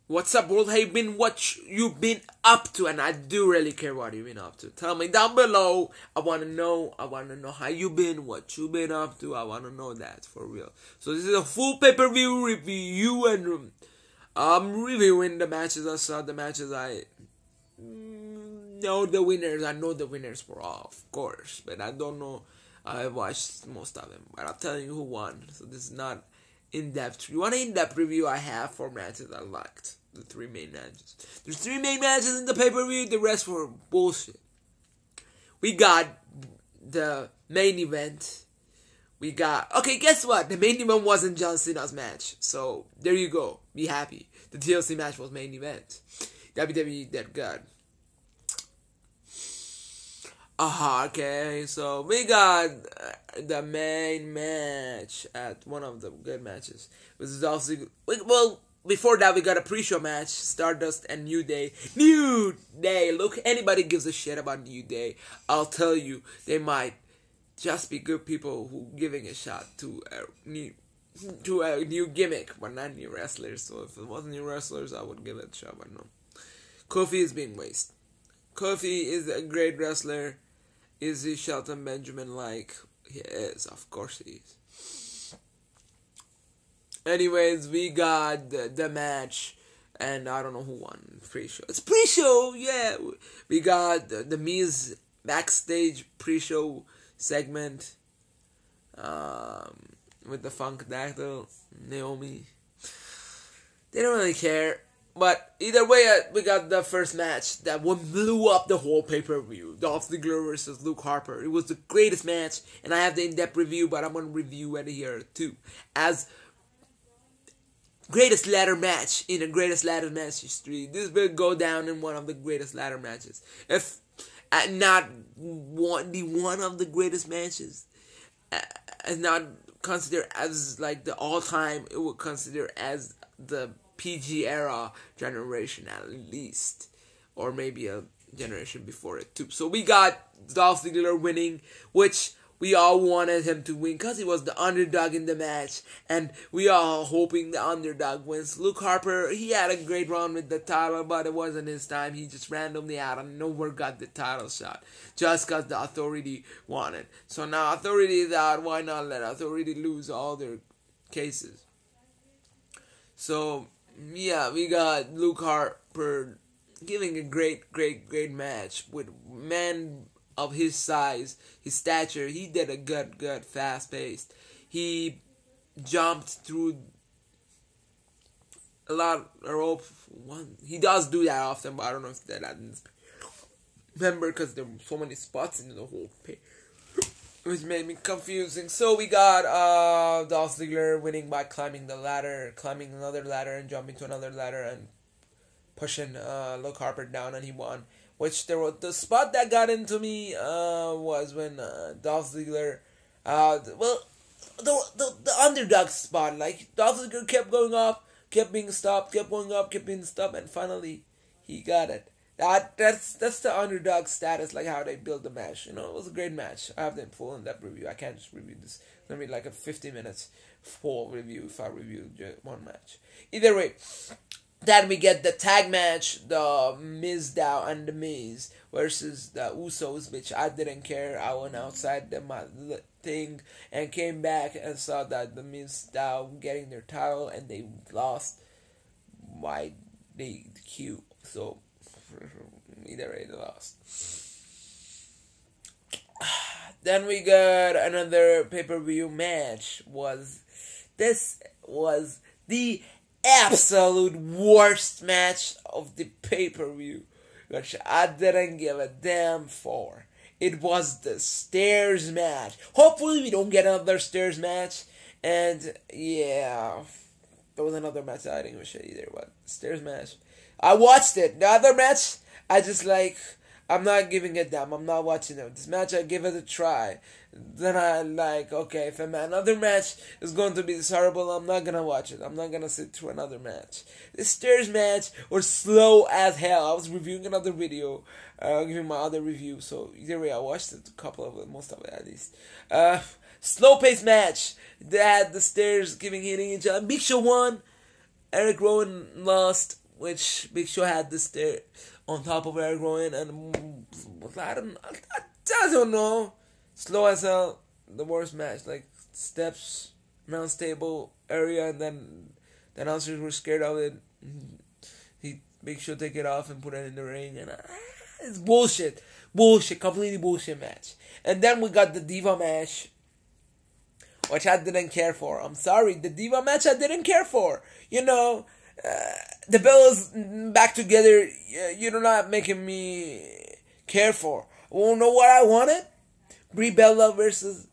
What's up, world? Hey, what you been up to? And I do really care what you've been up to. Tell me down below. I wanna know how you been, what you been up to. I wanna know that for real. So this is a full pay-per-view review, and I'm reviewing the matches. I saw the matches. I know the winners. I know the winners for all, of course, but I don't know. I watched most of them, but I'm telling you who won. So this is not in-depth. You want an in-depth review I have for matches I liked. The 3 main matches. There's 3 main matches in the pay-per-view. The rest were bullshit. We got the main event. We got... Okay, guess what? The main event wasn't John Cena's match. So, there you go. Be happy. The TLC match was main event. WWE did good. Okay, so we got the main match at one of the good matches. It was also, well, before that we got a pre-show match, Stardust and New Day. New Day! Look, anybody gives a shit about New Day, I'll tell you, they might just be good people who giving a shot to a new gimmick, but not new wrestlers. So if it wasn't new wrestlers, I would give it a shot, but no. Kofi is being wasted. Kofi is a great wrestler. Is he Shelton Benjamin like? He is, of course he is. Anyways, we got the match, and I don't know who won pre-show. It's pre-show, yeah. We got the Miz backstage pre-show segment with the Funkadactyl, Naomi. They don't really care. But either way, we got the first match that blew up the whole pay-per-view. Dolph Ziggler versus Luke Harper. It was the greatest match, and I have the in-depth review, but I'm going to review it here too. As greatest ladder match in the greatest ladder match history. This will go down in one of the greatest ladder matches. If not one of the greatest matches, and not considered as like the all-time, it would consider as the PG era generation at least, or maybe a generation before it too. So we got Dolph Ziggler winning, which we all wanted him to win because he was the underdog in the match, and we all hoping the underdog wins. Luke Harper, he had a great run with the title, but it wasn't his time. He just randomly out of nowhere got the title shot just because the Authority wanted. So now Authority is out. Why not let Authority lose all their cases? So yeah, we got Luke Harper giving a great match with man of his size, his stature. He did a good, fast-paced. He jumped through a lot of rope. He does do that often, but I don't know if that I didn't remember because there were so many spots in the whole page, which made me confusing. So we got Dolph Ziggler winning by climbing another ladder, and jumping to another ladder and pushing Luke Harper down, and he won. Which there was the spot that got into me was when Dolph Ziggler, the underdog spot. Like Dolph Ziggler kept going up, kept being stopped, kept going up, kept being stopped, and finally he got it. That's the underdog status, like how they build the match. You know, it was a great match. I have the full in-depth review. I can't just review this. It's gonna be like a 50 minutes full review if I review one match. Either way, then we get the tag match, the Miz Dow and the Miz versus the Usos, which I didn't care. I went outside my thing and came back and saw that the Miz Dow getting their title, and they lost by the DQ. So either way, they lost. Then we got another pay-per-view match. This was the absolute worst match of the pay-per-view, which I didn't give a damn for. It was the stairs match. Hopefully we don't get another stairs match. And yeah, there was another match I didn't give a shit either, but stairs match, I watched it. The other match, I'm not giving it damn. I'm not watching it. This match, I give it a try. Then okay, if another match is going to be this horrible, I'm not gonna watch it. I'm not gonna sit through another match. The stairs match was slow as hell. I was reviewing another video, giving my other review. So either way, I watched it, most of it at least. Slow-paced match. They had the stairs hitting each other. Big Show won. Eric Rowan lost. which Big Show had the stair on top of Eric Rowan, and I don't know, slow as hell, the worst match, like steps, announce table area, and then the announcers were scared of it. Big Show take it off and put it in the ring, and it's bullshit, completely bullshit match. And then we got the Diva match, which I didn't care for. I'm sorry, the Diva match I didn't care for. You know, the Bellas back together, you're not making me care for. Wanna know what I wanted? Brie Bella versus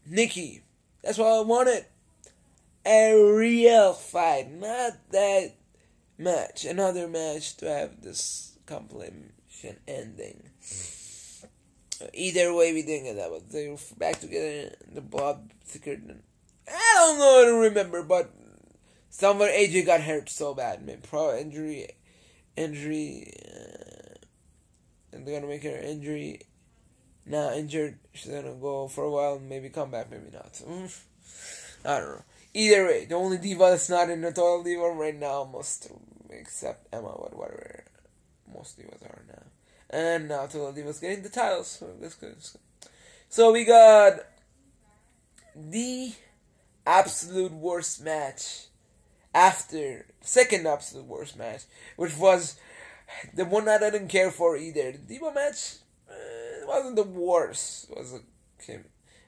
Nikki. That's what I wanted. A real fight, not that match. Another match to have this compilation ending. Either way, we didn't get that, but they were back together. The blood thicker than I don't know. I don't remember, but somewhere AJ got hurt so bad, man. Pro injury, and they're gonna make her injured. She's gonna go for a while, maybe come back, maybe not. I don't know. Either way, the only diva that's not in the Total Diva right now, except Emma, whatever. Most divas are now. And now Total Diva's getting the titles, so that's good. So we got the absolute worst match after second absolute worst match, which was the one that I didn't care for either. The Diva match wasn't the worst. It was okay.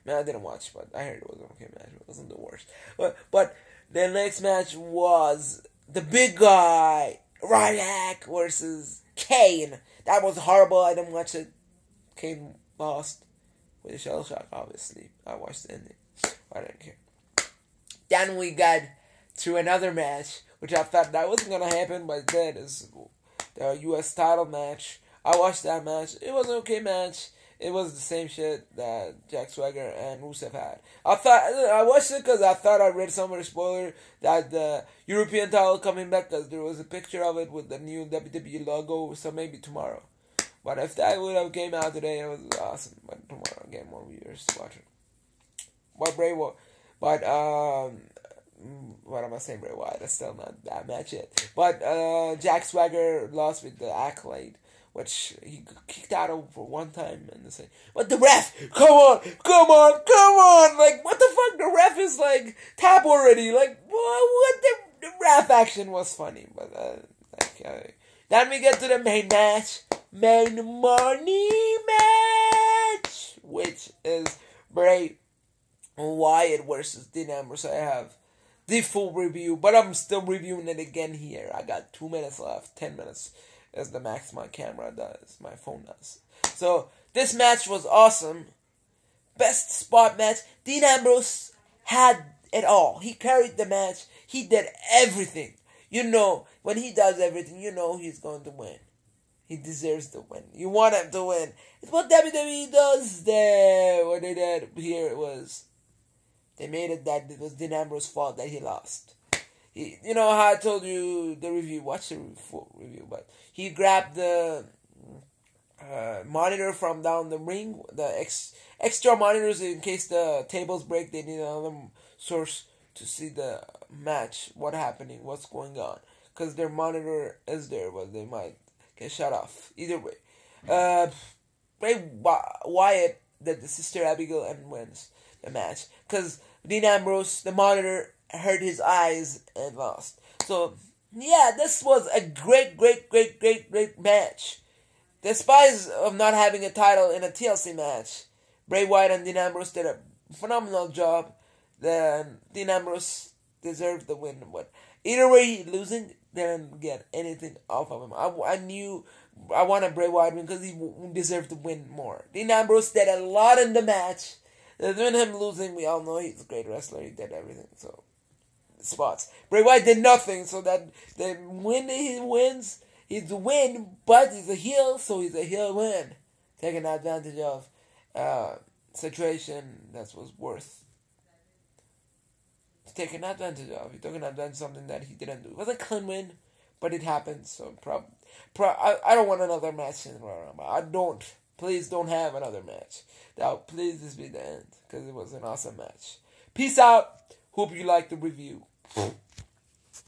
Man, I didn't watch, but I heard it was an okay match. It wasn't the worst. But the next match was the big guy, Ryback versus Kane. That was horrible. I didn't watch it. Kane lost with a shell shock, obviously. I watched the ending. I didn't care. Then we got to another match, which I thought that wasn't going to happen, but then is the U.S. title match. I watched that match. It was an okay match. It was the same shit that Jack Swagger and Rusev had. I watched it because I thought I read somewhere spoiler that the European title coming back because there was a picture of it with the new WWE logo. So maybe tomorrow. But if that would have came out today, it was awesome. But tomorrow I'll get more viewers to watch it. What am I saying? Bray Wyatt? That's still not that match yet. But Jack Swagger lost with the Accolade, which he kicked out of for one time, and they say, but the ref, come on, like, what the fuck, the ref is like, tap already, like, what, the ref action was funny, but, then we get to the main money match, which is Bray Wyatt versus Dean Ambrose. I have the full review, but I'm still reviewing it again here. I got 2 minutes left, 10 minutes. As the max my camera does, my phone does. So, this match was awesome. Best spot match. Dean Ambrose had it all. He carried the match. He did everything. You know, when he does everything, you know he's going to win. He deserves to win. You want him to win. It's what WWE does there. What they did here was, they made it that it was Dean Ambrose's fault that he lost. You know how I told you the review, watch the full review, but he grabbed the monitor from down the ring, the extra monitors in case the tables break, they need another source to see the match, what's going on, because their monitor is there, but they might get shut off. Either way, Bray Wyatt did the Sister Abigail and wins the match, because Dean Ambrose, the monitor, hurt his eyes and lost. So, yeah, this was a great match. Despite of not having a title in a TLC match, Bray Wyatt and Dean Ambrose did a phenomenal job. Then Dean Ambrose deserved the win. But either way, losing didn't get anything off of him. I knew I wanted Bray Wyatt win because he deserved to win more. Dean Ambrose did a lot in the match. Then him losing, we all know he's a great wrestler. He did everything. So, spots. Bray Wyatt did nothing, so that when he wins, he's a win, but he's a heel, so he's a heel win. Taking advantage of situation that was worth taking advantage of. He's taking advantage of something that he didn't do. It was a clean win, but it happened, so I don't want another match in the Royal Rumble. I don't. Please don't have another match. Now, please this be the end, because it was an awesome match. Peace out. Hope you liked the review.